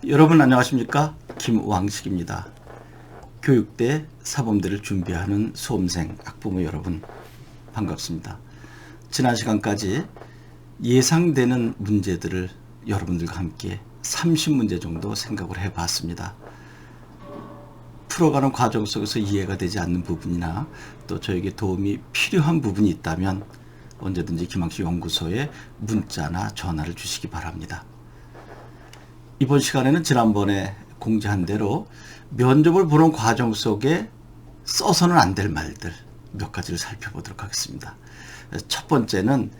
여러분 안녕하십니까? 김왕식입니다. 교육대 사범대를 준비하는 수험생 학부모 여러분 반갑습니다. 지난 시간까지 예상되는 문제들을 여러분들과 함께 30문제 정도 생각을 해봤습니다. 풀어가는 과정 속에서 이해가 되지 않는 부분이나 또 저에게 도움이 필요한 부분이 있다면 언제든지 김왕식 연구소에 문자나 전화를 주시기 바랍니다. 이번 시간에는 지난번에 공지한 대로 면접을 보는 과정 속에 써서는 안 될 말들 몇 가지를 살펴보도록 하겠습니다. 첫 번째는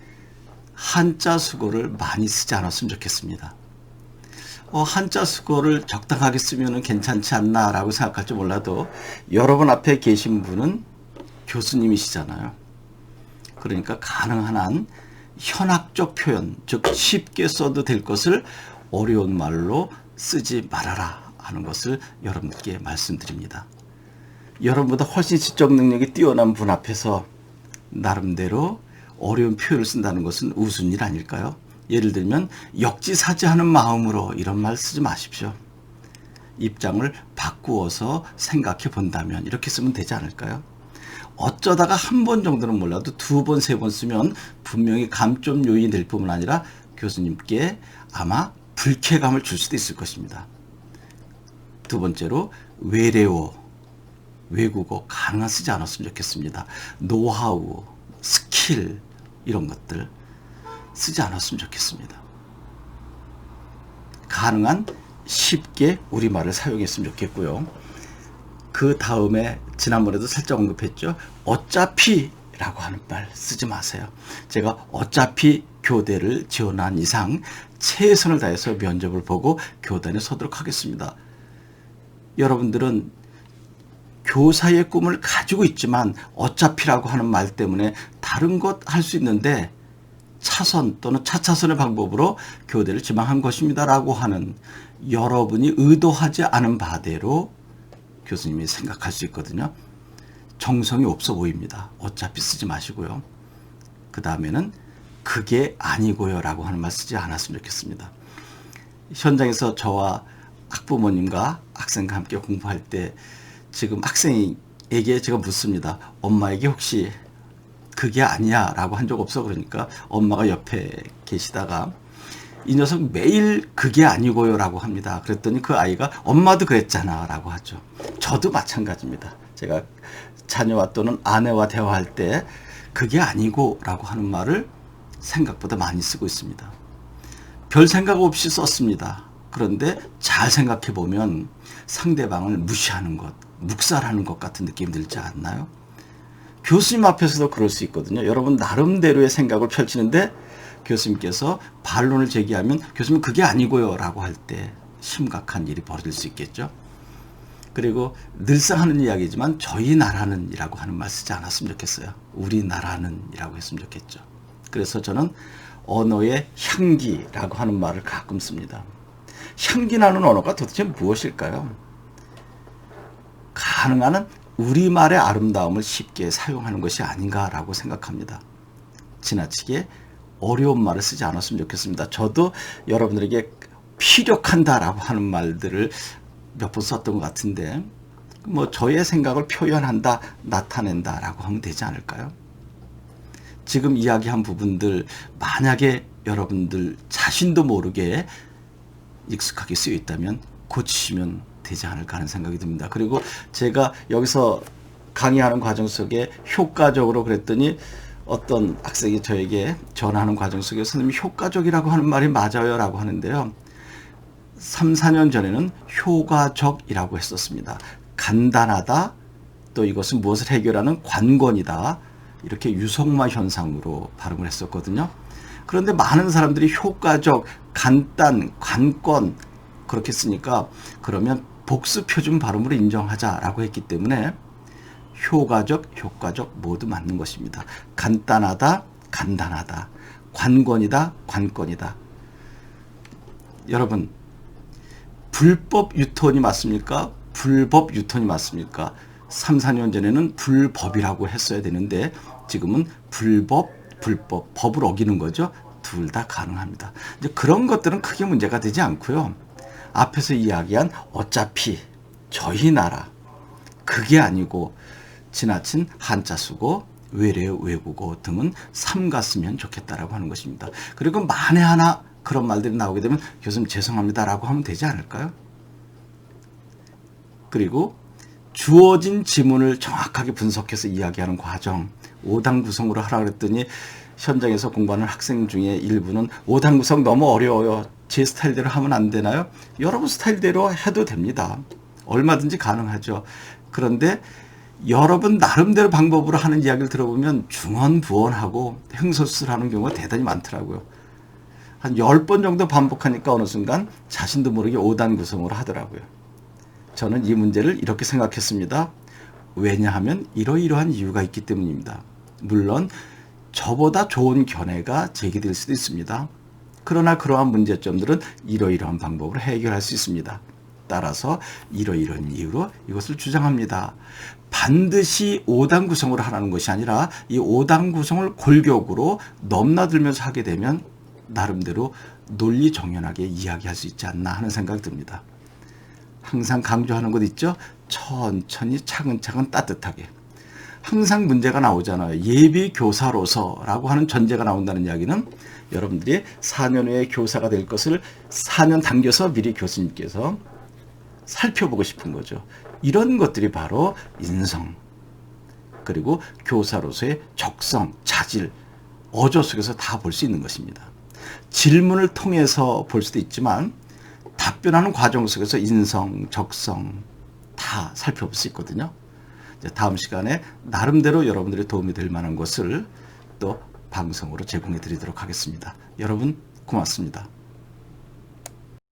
한자 수고를 많이 쓰지 않았으면 좋겠습니다. 한자 수고를 적당하게 쓰면 괜찮지 않나 라고 생각할지 몰라도 여러분 앞에 계신 분은 교수님이시잖아요. 그러니까 가능한 한 현학적 표현, 즉 쉽게 써도 될 것을 어려운 말로 쓰지 말아라 하는 것을 여러분께 말씀드립니다. 여러분보다 훨씬 지적 능력이 뛰어난 분 앞에서 나름대로 어려운 표현을 쓴다는 것은 우스운 일 아닐까요? 예를 들면 역지사지하는 마음으로 이런 말 쓰지 마십시오. 입장을 바꾸어서 생각해 본다면 이렇게 쓰면 되지 않을까요? 어쩌다가 한 번 정도는 몰라도 두 번, 세 번 쓰면 분명히 감점 요인이 될 뿐만 아니라 교수님께 아마 불쾌감을 줄 수도 있을 것입니다. 두 번째로 외래어, 외국어 가능한 쓰지 않았으면 좋겠습니다. 노하우, 스킬 이런 것들 쓰지 않았으면 좋겠습니다. 가능한 쉽게 우리말을 사용했으면 좋겠고요. 그 다음에 지난번에도 살짝 언급했죠. 어차피 라고 하는 말 쓰지 마세요. 제가 어차피 교대를 지원한 이상 최선을 다해서 면접을 보고 교단에 서도록 하겠습니다. 여러분들은 교사의 꿈을 가지고 있지만 어차피라고 하는 말 때문에 다른 것 할 수 있는데 차선 또는 차차선의 방법으로 교대를 지망한 것입니다 라고 하는 여러분이 의도하지 않은 바대로 교수님이 생각할 수 있거든요. 정성이 없어 보입니다. 어차피 쓰지 마시고요. 그 다음에는 그게 아니고요 라고 하는 말 쓰지 않았으면 좋겠습니다. 현장에서 저와 학부모님과 학생과 함께 공부할 때 지금 학생에게 제가 묻습니다. 엄마에게 혹시 그게 아니야 라고 한 적 없어? 그러니까 엄마가 옆에 계시다가 이 녀석 매일 그게 아니고요 라고 합니다. 그랬더니 그 아이가 엄마도 그랬잖아 라고 하죠. 저도 마찬가지입니다. 제가 자녀와 또는 아내와 대화할 때 그게 아니고 라고 하는 말을 생각보다 많이 쓰고 있습니다. 별 생각 없이 썼습니다. 그런데 잘 생각해 보면 상대방을 무시하는 것, 묵살하는 것 같은 느낌이 들지 않나요? 교수님 앞에서도 그럴 수 있거든요. 여러분 나름대로의 생각을 펼치는데 교수님께서 반론을 제기하면 교수님 그게 아니고요 라고 할 때 심각한 일이 벌어질 수 있겠죠. 그리고 늘상 하는 이야기지만 저희 나라는 이라고 하는 말 쓰지 않았으면 좋겠어요. 우리나라는 이라고 했으면 좋겠죠. 그래서 저는 언어의 향기라고 하는 말을 가끔 씁니다. 향기 나는 언어가 도대체 무엇일까요? 가능한 한 우리말의 아름다움을 쉽게 사용하는 것이 아닌가라고 생각합니다. 지나치게 어려운 말을 쓰지 않았으면 좋겠습니다. 저도 여러분들에게 피력한다라고 하는 말들을 몇 번 썼던 것 같은데 저의 생각을 표현한다, 나타낸다라고 하면 되지 않을까요? 지금 이야기한 부분들 만약에 여러분들 자신도 모르게 익숙하게 쓰여 있다면 고치시면 되지 않을까 하는 생각이 듭니다. 그리고 제가 여기서 강의하는 과정 속에 효과적으로 그랬더니 어떤 학생이 저에게 전하는 과정 속에 선생님 효과적이라고 하는 말이 맞아요 라고 하는데요. 3, 4년 전에는 효과적이라고 했었습니다. 간단하다, 또 이것은 무엇을 해결하는 관건이다, 이렇게 유성마 현상으로 발음을 했었거든요. 그런데 많은 사람들이 효과적, 간단, 관건 그렇게 쓰니까 그러면 복수 표준 발음으로 인정하자라고 했기 때문에 효과적, 효과적 모두 맞는 것입니다. 간단하다, 간단하다, 관건이다, 관건이다. 여러분 불법 유턴이 맞습니까? 불법 유턴이 맞습니까? 3, 4년 전에는 불법이라고 했어야 되는데 지금은 불법, 법을 어기는 거죠. 둘 다 가능합니다. 이제 그런 것들은 크게 문제가 되지 않고요. 앞에서 이야기한 어차피 저희 나라 그게 아니고 지나친 한자 수고 외래 외국어 등은 삼갔으면 좋겠다라고 하는 것입니다. 그리고 만에 하나 그런 말들이 나오게 되면 교수님 죄송합니다라고 하면 되지 않을까요? 그리고 주어진 지문을 정확하게 분석해서 이야기하는 과정 5단 구성으로 하라 그랬더니 현장에서 공부하는 학생 중에 일부는 5단 구성 너무 어려워요. 제 스타일대로 하면 안 되나요? 여러분 스타일대로 해도 됩니다. 얼마든지 가능하죠. 그런데 여러분 나름대로 방법으로 하는 이야기를 들어보면 중언부언하고 흥설수설하는 경우가 대단히 많더라고요. 한 10번 정도 반복하니까 어느 순간 자신도 모르게 5단 구성으로 하더라고요. 저는 이 문제를 이렇게 생각했습니다. 왜냐하면 이러이러한 이유가 있기 때문입니다. 물론 저보다 좋은 견해가 제기될 수도 있습니다. 그러나 그러한 문제점들은 이러이러한 방법으로 해결할 수 있습니다. 따라서 이러이러한 이유로 이것을 주장합니다. 반드시 5단 구성으로 하라는 것이 아니라 이 5단 구성을 골격으로 넘나들면서 하게 되면 나름대로 논리정연하게 이야기할 수 있지 않나 하는 생각이 듭니다. 항상 강조하는 것 있죠? 천천히 차근차근 따뜻하게. 항상 문제가 나오잖아요. 예비 교사로서라고 하는 전제가 나온다는 이야기는 여러분들이 4년 후에 교사가 될 것을 4년 당겨서 미리 교수님께서 살펴보고 싶은 거죠. 이런 것들이 바로 인성, 그리고 교사로서의 적성, 자질, 어조 속에서 다 볼 수 있는 것입니다. 질문을 통해서 볼 수도 있지만 답변하는 과정 속에서 인성, 적성 다 살펴볼 수 있거든요. 이제 다음 시간에 나름대로 여러분들이 도움이 될 만한 것을 또 방송으로 제공해 드리도록 하겠습니다. 여러분 고맙습니다.